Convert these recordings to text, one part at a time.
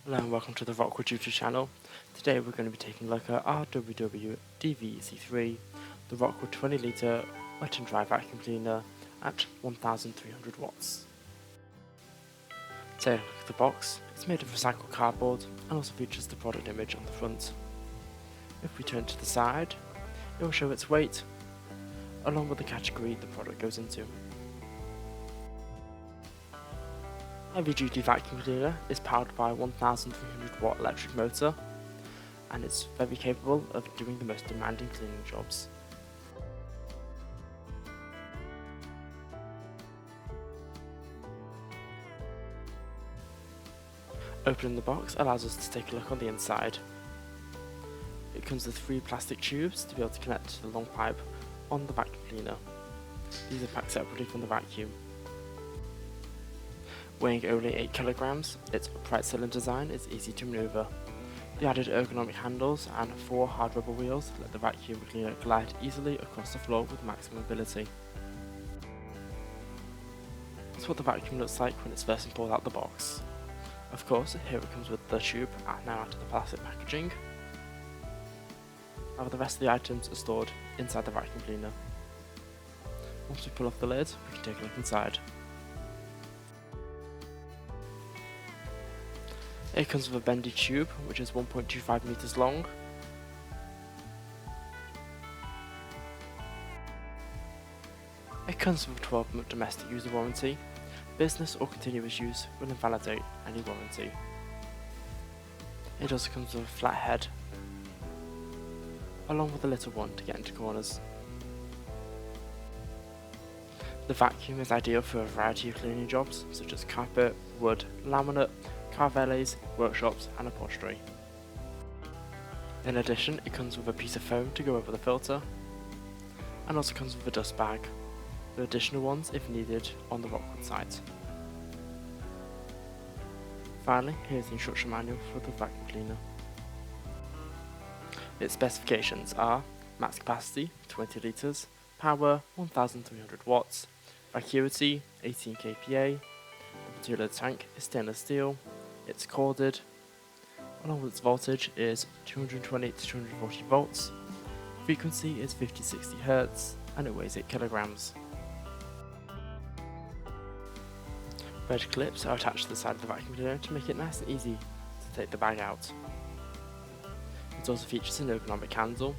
Hello and welcome to the RocwooD YouTube channel. Today we're going to be taking a look at RWWDVC3, the RocwooD 20 litre wet and dry vacuum cleaner at 1300 watts. Take a look at the box. It's made of recycled cardboard and also features the product image on the front. If we turn to the side, it will show its weight along with the category the product goes into. Heavy duty vacuum cleaner is powered by a 1300 watt electric motor and it's very capable of doing the most demanding cleaning jobs. Opening the box allows us to take a look on the inside. It comes with 3 plastic tubes to be able to connect to the long pipe on the vacuum cleaner. These are packed separately from the vacuum. Weighing only 8 kilograms, its upright cylinder design is easy to maneuver. The added ergonomic handles and 4 hard rubber wheels let the vacuum cleaner glide easily across the floor with maximum mobility. That's what the vacuum looks like when it's first pulled out the box. Of course, here it comes with the tube and now out of the plastic packaging. However, the rest of the items are stored inside the vacuum cleaner. Once we pull off the lid, we can take a look inside. It comes with a bendy tube, which is 1.25 meters long. It comes with a 12-month domestic user warranty. Business or continuous use will invalidate any warranty. It also comes with a flat head, along with a little one to get into corners. The vacuum is ideal for a variety of cleaning jobs, such as carpet, wood, laminate, car valets, workshops and upholstery. In addition, it comes with a piece of foam to go over the filter, and also comes with a dust bag, with additional ones if needed on the RocwooD site. Finally, here's the instruction manual for the vacuum cleaner. Its specifications are max capacity 20 litres, power 1300 watts, vacuity 18 kPa, the material of the tank is stainless steel, it's corded, along with its voltage is 220 to 240 volts, frequency is 50-60 Hz, and it weighs 8 kilograms. Red clips are attached to the side of the vacuum cleaner to make it nice and easy to take the bag out. It also features an ergonomic handle,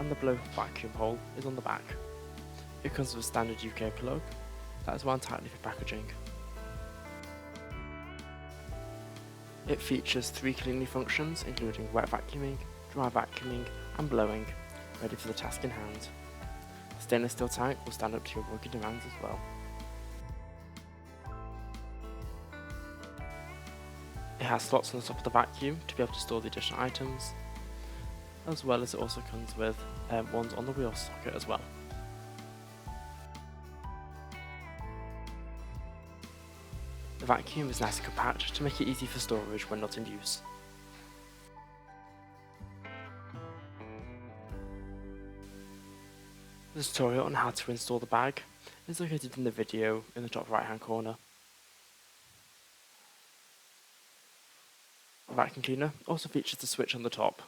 and the blow vacuum hole is on the back. It comes with a standard UK plug that is wound tightly for packaging. It features 3 cleaning functions including wet vacuuming, dry vacuuming and blowing, ready for the task in hand. The stainless steel tank will stand up to your rugged demands as well. It has slots on the top of the vacuum to be able to store the additional items, as well as it also comes with ones on the wheel socket as well. The vacuum is nice and compact to make it easy for storage when not in use. The tutorial on how to install the bag is located in the video in the top right hand corner. The vacuum cleaner also features the switch on the top.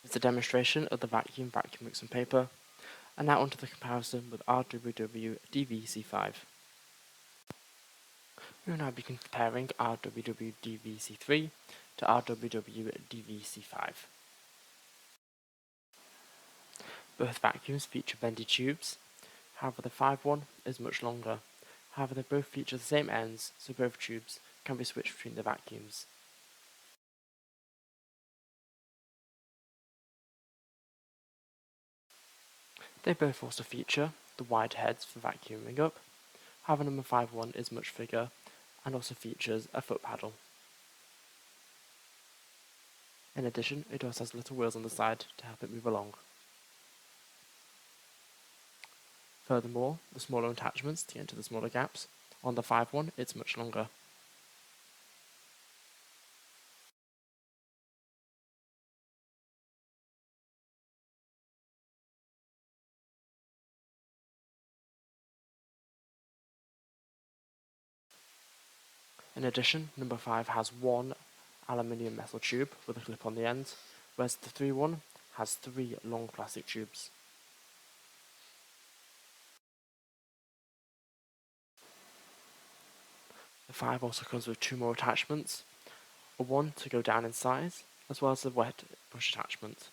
It's a demonstration of the vacuum works on paper, and now onto the comparison with RWWDVC5. We will now be comparing RWWDVC3 to RWWDVC5. Both vacuums feature bendy tubes, however the 5 one is much longer. However, they both feature the same ends, so both tubes can be switched between the vacuums. They both also feature the wide heads for vacuuming up. However, number 5 one is much bigger and also features a foot paddle. In addition, it also has little wheels on the side to help it move along. Furthermore, the smaller attachments to get into the smaller gaps. On the 5 one, it's much longer. In addition, number 5 has one aluminium metal tube with a clip on the end, whereas the 3 has 3 long plastic tubes. The 5 also comes with 2 more attachments, a one to go down in size, as well as a wet brush attachment.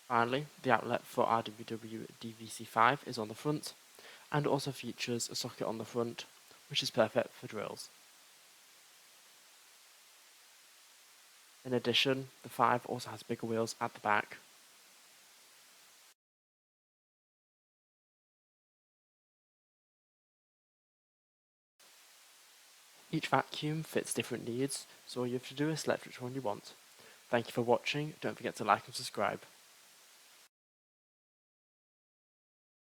Finally, the outlet for RWWDVC3 is on the front, and also features a socket on the front, which is perfect for drills. In addition, the 5 also has bigger wheels at the back. Each vacuum fits different needs, so all you have to do is select which one you want. Thank you for watching, don't forget to like and subscribe.